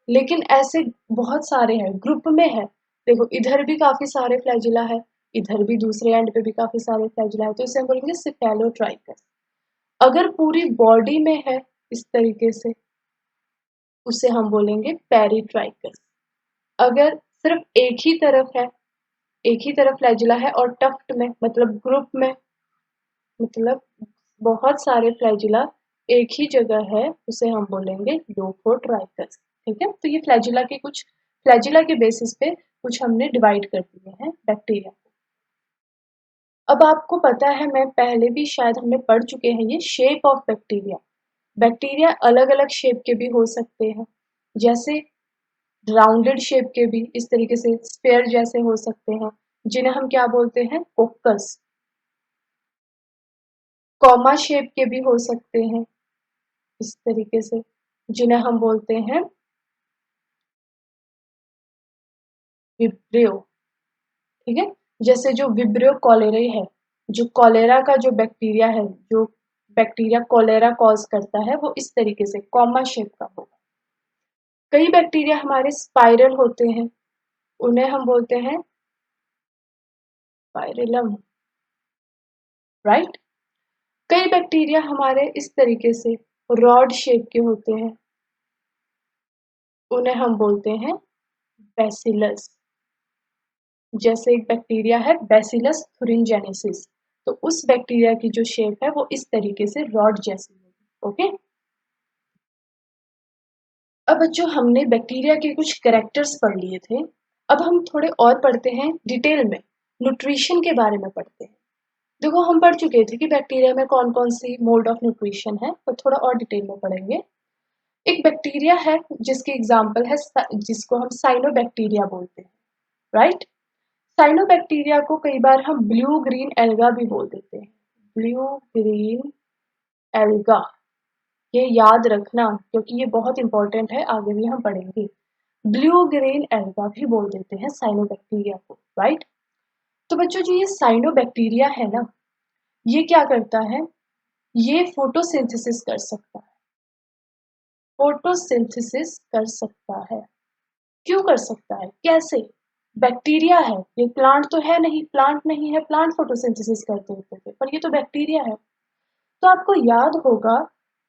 लेकिन ऐसे बहुत सारे हैं, ग्रुप में है, देखो इधर भी काफी सारे फ्लैजिला है, इधर भी दूसरे एंड पे भी काफी सारे फ्लैजिला है, तो इसे हम बोलेंगे सिफेलोट्राइकस। अगर पूरी बॉडी में है इस तरीके से, उसे हम बोलेंगे पेरिट्राइकस। अगर सिर्फ एक ही तरफ है, एक ही तरफ फ्लैजिला है और टफ्ट में मतलब ग्रुप में, मतलब बहुत सारे फ्लैजिला एक ही जगह है, उसे हम बोलेंगे यूफोट्राइकस। ठीक है, तो ये फ्लैजिला के कुछ, फ्लैजिला के बेसिस पे कुछ हमने डिवाइड कर दिए हैं बैक्टीरिया को। अब आपको पता है, मैं पहले भी शायद हमने पढ़ चुके हैं ये शेप ऑफ बैक्टीरिया। बैक्टीरिया अलग अलग शेप के भी हो सकते हैं, जैसे राउंडेड शेप के भी, इस तरीके से स्फेयर जैसे हो सकते हैं, जिन्हें हम क्या बोलते हैं, कोकस। कॉमा शेप के भी हो सकते हैं इस तरीके से, जिन्हें हम बोलते हैं विब्रियो। ठीक है, जैसे जो विब्रियो कॉलेरे है, जो कॉलेरा का जो बैक्टीरिया है, जो बैक्टीरिया कॉलेरा कॉज करता है, वो इस तरीके से कॉमा शेप का होगा। कई बैक्टीरिया हमारे स्पाइरल होते हैं, उन्हें हम बोलते हैं स्पाइरलम, राइट। कई बैक्टीरिया हमारे इस तरीके से रॉड शेप के होते हैं, उन्हें हम बोलते हैं बैसिलस। जैसे एक बैक्टीरिया है बैसिलस थुरिनजेनेसिस, तो उस बैक्टीरिया की जो शेप है वो इस तरीके से रॉड जैसी होगी। ओके, अब बच्चों हमने बैक्टीरिया के कुछ कैरेक्टर्स पढ़ लिए थे, अब हम थोड़े और पढ़ते हैं डिटेल में, न्यूट्रिशन के बारे में पढ़ते हैं। देखो हम पढ़ चुके थे कि बैक्टीरिया में कौन कौन सी मोड ऑफ न्यूट्रिशन है, पर थोड़ा और डिटेल में पढ़ेंगे। एक बैक्टीरिया है जिसकी एग्जाम्पल है, जिसको हम साइनोबैक्टीरिया बोलते हैं, राइट। साइनोबैक्टीरिया को कई बार हम ब्लू ग्रीन एल्गा भी बोल देते हैं, ब्लू ग्रीन एल्गा, ये याद रखना क्योंकि ये बहुत इंपॉर्टेंट है, आगे भी हम पढ़ेंगे। ब्लू ग्रीन एल्गा भी बोल देते हैं साइनोबैक्टीरिया को, राइट। तो बच्चों जो ये साइनोबैक्टीरिया है ना, ये क्या करता है, ये फोटोसिंथेसिस कर सकता है, फोटोसिंथेसिस कर सकता है। क्यों कर सकता है, कैसे, बैक्टीरिया है, ये प्लांट तो है नहीं, प्लांट नहीं है, प्लांट फोटोसिंथेसिस करते होते थे, पर ये तो बैक्टीरिया है। तो आपको याद होगा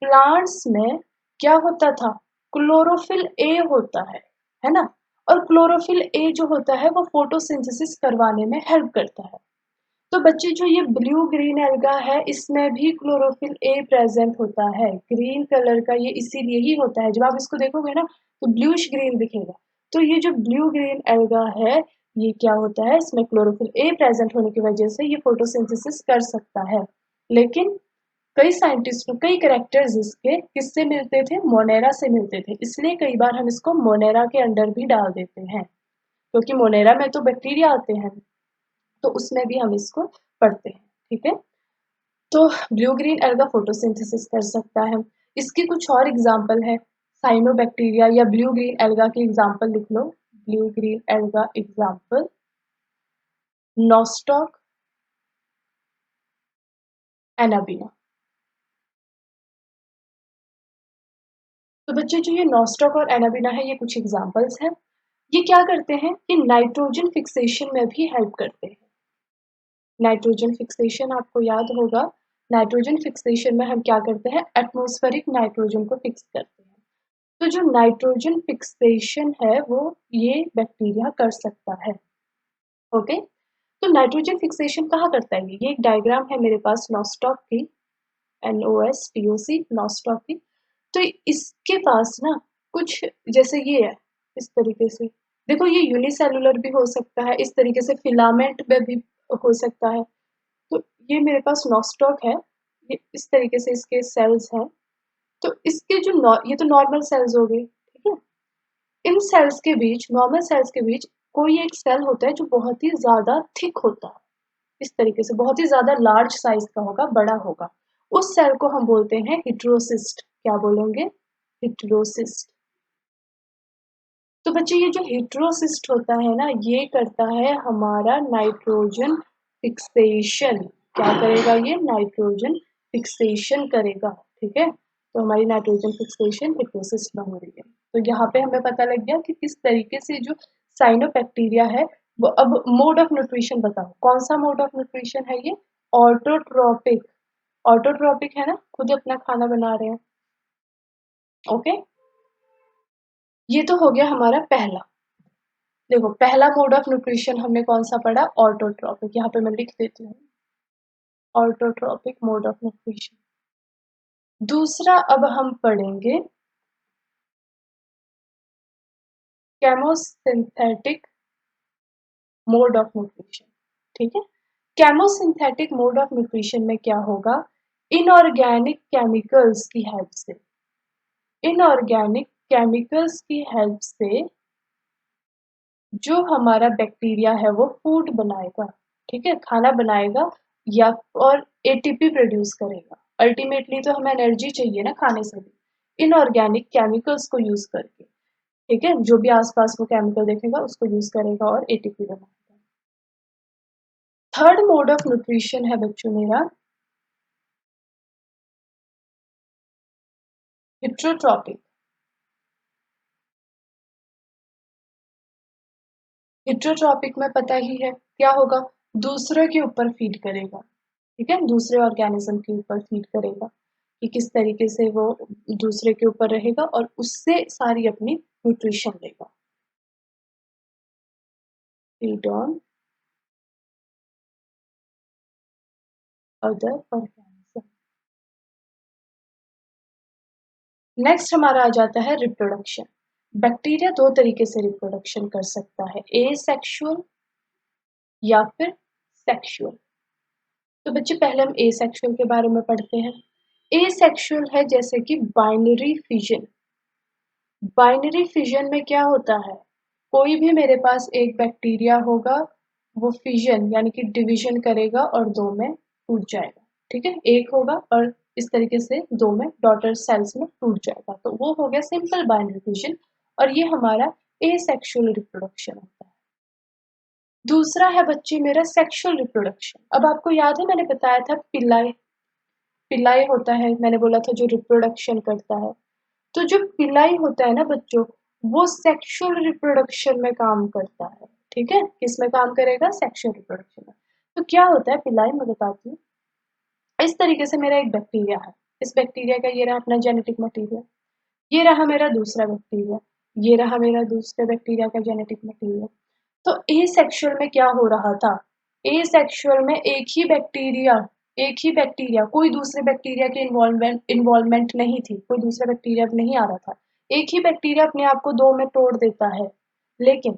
प्लांट्स में क्या होता था, क्लोरोफिल ए होता है ना, और क्लोरोफिल ए जो होता है वो फोटोसिंथेसिस करवाने में हेल्प करता है। तो बच्चे जो ये ब्लू ग्रीन एल्गा है, इसमें भी क्लोरोफिल ए प्रेजेंट होता है, ग्रीन कलर का ये इसीलिए ही होता है, जब आप इसको देखोगे ना तो ब्लूइश ग्रीन दिखेगा। तो ये जो ब्लू ग्रीन एल्गा है, ये क्या होता है, इसमें क्लोरोफिल ए प्रेजेंट होने की वजह से ये फोटोसिंथेसिस कर सकता है। लेकिन कई साइंटिस्ट को कई कैरेक्टर्स इसके किससे मिलते थे, मोनेरा से मिलते थे, इसलिए कई बार हम इसको मोनेरा के अंडर भी डाल देते हैं, क्योंकि मोनेरा में तो बैक्टीरिया आते हैं, तो उसमें भी हम इसको पढ़ते हैं। ठीक है, तो ब्लू ग्रीन एल्गा फोटोसिंथेसिस कर सकता है। इसकी कुछ और एग्जांपल है, साइनोबैक्टीरिया या ब्लू ग्रीन एल्गा की एग्जांपल लिख लो, blue green alga example, nostoc, anabaena. तो बच्चे जो ये नॉस्टॉक और एनाबीना है, ये कुछ एग्जांपल्स हैं। ये क्या करते हैं, ये नाइट्रोजन फिक्सेशन में भी हेल्प करते हैं। नाइट्रोजन फिक्सेशन आपको याद होगा, नाइट्रोजन फिक्सेशन में हम क्या करते हैं, एटमॉस्फेरिक नाइट्रोजन को फिक्स करते हैं। तो जो नाइट्रोजन फिक्सेशन है वो ये बैक्टीरिया कर सकता है। ओके, तो नाइट्रोजन फिक्सेशन कहाँ करता है, ये एक डायग्राम है मेरे पास नॉस्टॉक की, NOSTOC, नॉस्टॉक की। तो इसके पास ना कुछ जैसे ये है, इस तरीके से देखो, ये यूनिसेलुलर भी हो सकता है, इस तरीके से फिलामेंट में भी हो सकता है। तो ये मेरे पास नॉस्टॉक है, ये इस तरीके से इसके सेल्स हैं। तो इसके जो ये तो नॉर्मल सेल्स हो गए, ठीक है। इन सेल्स के बीच, नॉर्मल सेल्स के बीच कोई एक सेल होता है जो बहुत ही ज्यादा थिक होता है, इस तरीके से बहुत ही ज्यादा लार्ज साइज का होगा, बड़ा होगा। उस सेल को हम बोलते हैं हेटेरोसिस्ट। क्या बोलेंगे, हेटेरोसिस्ट। तो बच्चे ये जो हेटेरोसिस्ट होता है ना, ये करता है हमारा नाइट्रोजन फिक्सेशन। क्या करेगा, ये नाइट्रोजन फिक्सेशन करेगा, ठीक है। तो हमारी नाइट्रोजन फिक्सेशन हेटेरोसिस्ट बन रही है। तो यहाँ पे हमें पता लग गया कि किस तरीके से जो साइनोबैक्टीरिया है वो, अब मोड ऑफ न्यूट्रिशन बताओ, कौन सा मोड ऑफ न्यूट्रिशन है ये, ऑटोट्रोपिक। ऑटोट्रोपिक है ना, खुद अपना खाना बना रहे हैं। ओके, ये तो हो गया हमारा पहला। देखो, पहला मोड ऑफ न्यूट्रिशन हमने कौन सा पढ़ा, ऑटोट्रोपिक। यहाँ पे मैं लिख देती हूँ, ऑटोट्रोपिक मोड ऑफ न्यूट्रिशन। दूसरा अब हम पढ़ेंगे केमोसिंथेटिक मोड ऑफ न्यूट्रिशन, ठीक है। केमोसिंथेटिक मोड ऑफ न्यूट्रिशन में क्या होगा, इनऑर्गेनिक केमिकल्स की हेल्प से, इनऑर्गेनिक केमिकल्स की हेल्प से जो हमारा बैक्टीरिया है वो फूड बनाएगा, ठीक है, खाना बनाएगा, या और एटीपी प्रोड्यूस करेगा। अल्टीमेटली तो हमें एनर्जी चाहिए ना खाने से भी, इनऑर्गेनिक केमिकल्स को यूज करके, ठीक है, जो भी आसपास वो केमिकल देखेगा उसको यूज करेगा और एटीपी बनाएगा। थर्ड मोड ऑफ न्यूट्रिशन है बच्चों मेरा हिट्रोट्रॉपिक। हिट्रोट्रॉपिक में पता ही है क्या होगा, दूसरे के ऊपर फीड करेगा, ठीक है, दूसरे ऑर्गेनिज्म के ऊपर फीड करेगा, कि किस तरीके से वो दूसरे के ऊपर रहेगा और उससे सारी अपनी न्यूट्रिशन लेगा। Feed on other organism. Next हमारा आ जाता है रिप्रोडक्शन। बैक्टीरिया दो तरीके से रिप्रोडक्शन कर सकता है, एसेक्सुअल या फिर सेक्सुअल। तो बच्चे पहले हम एसेक्सुअल के बारे में पढ़ते हैं। एसेक्सुअल है जैसे कि बाइनरी फिजन। बाइनरी फिजन में क्या होता है, कोई भी मेरे पास एक बैक्टीरिया होगा, वो फिजन यानी कि डिवीजन करेगा और दो में टूट जाएगा, ठीक है, एक होगा और इस तरीके से दो में डॉटर सेल्स में टूट जाएगा, तो वो हो गया सिंपल बाइनरी फिजन, और ये हमारा एसेक्सुअल रिप्रोडक्शन होता है। दूसरा है बच्चे मेरा सेक्सुअल रिप्रोडक्शन। अब आपको याद है मैंने बताया था पिलाई, पिलाई होता है, मैंने बोला था जो रिप्रोडक्शन करता है। तो जो पिलाई होता है ना बच्चों, वो सेक्सुअल रिप्रोडक्शन में काम करता है, ठीक है, किस में काम करेगा, सेक्सुअल रिप्रोडक्शन में। तो क्या होता है पिलाई, मैं बताती हूँ। इस तरीके से मेरा एक बैक्टीरिया है, इस बैक्टीरिया का ये रहा अपना जेनेटिक मटीरियल, ये रहा मेरा दूसरा बैक्टीरिया, ये रहा मेरा दूसरे बैक्टीरिया का जेनेटिक मटीरियल। तो ए सेक्सुअल में क्या हो रहा था, ए सेक्सुअल में एक ही बैक्टीरिया, कोई दूसरे बैक्टीरिया के इन्वॉल्वमेंट नहीं थी, कोई दूसरा बैक्टीरिया नहीं आ रहा था, एक ही बैक्टीरिया अपने आप को दो में तोड़ देता है। लेकिन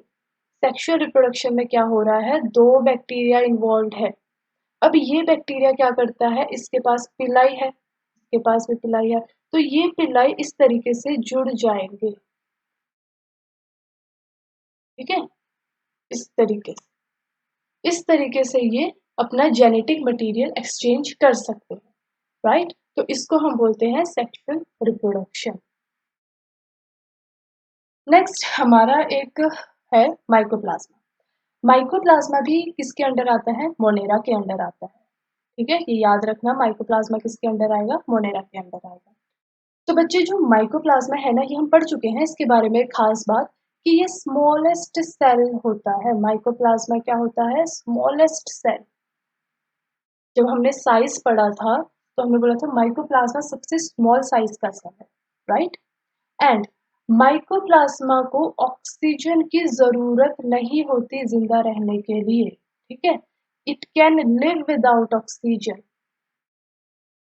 सेक्सुअल रिप्रोडक्शन में क्या हो रहा है, दो बैक्टीरिया इन्वॉल्व है। अब ये बैक्टीरिया क्या करता है, इसके पास पिलाई है, इसके पास भी पिलाई है, तो ये पिलाई इस तरीके से जुड़ जाएंगे, ठीक है, इस तरीके से, इस तरीके से ये अपना जेनेटिक मटेरियल एक्सचेंज कर सकते हैं, राइट। तो इसको हम बोलते हैं सेक्सुअल रिप्रोडक्शन। नेक्स्ट हमारा एक है माइकोप्लाज्मा। माइकोप्लाज्मा भी किसके अंडर आता है? मोनेरा के अंडर आता है। ठीक है, ये याद रखना, माइकोप्लाज्मा किसके अंडर आएगा? मोनेरा के अंडर आएगा। तो बच्चे जो माइकोप्लाज्मा है ना, ये हम पढ़ चुके हैं इसके बारे में खास बात कि ये स्मॉलेस्ट सेल होता है। माइकोप्लाज्मा क्या होता है? Smallest cell. जब हमने साइज पढ़ा था तो हमने बोला था माइकोप्लाज्मा सबसे स्मॉल साइज का सेल है, राइट? एंड माइकोप्लाज्मा को ऑक्सीजन की जरूरत नहीं होती जिंदा रहने के लिए, ठीक है? It can live without oxygen,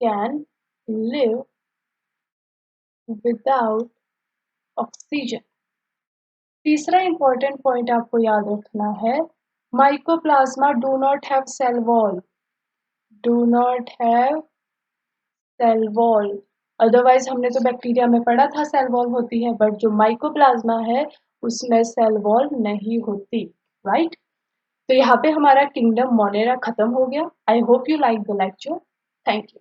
can live without oxygen. तीसरा इंपॉर्टेंट पॉइंट आपको याद रखना है, mycoplasma do not have cell wall, do not have cell wall. Otherwise हमने तो बैक्टीरिया में पढ़ा था सेल वॉल होती है, बट जो माइकोप्लाज्मा है उसमें सेल वॉल नहीं होती, राइट? तो यहाँ पे हमारा किंगडम मोनेरा खत्म हो गया। I hope you like the lecture. Thank you.